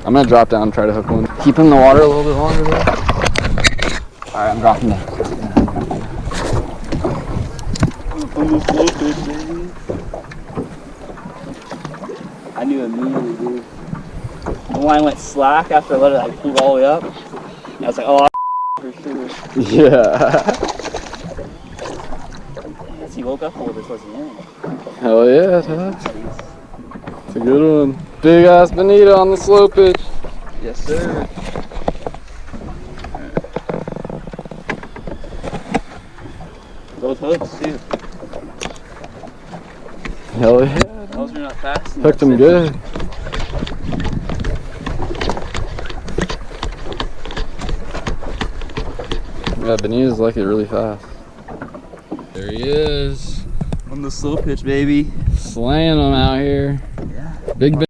I'm gonna drop down and try to hook one. Keep him in the water a little bit longer though. Alright, I'm dropping down. I knew immediately, dude. The line went slack after I let it like pull all the way up. And I was like, oh, for sure. Yeah. Yes, he woke up a little bit towards the end. Hell yeah, Todd. It's a good one. Big ass bonita on the slow pitch. Yes, sir. Both hooks, too. Hell yeah. Those are not fast. Hooked him good. Yeah, bonita's like it really fast. There he is. On the slow pitch, baby. Slaying them out here. Yeah. Big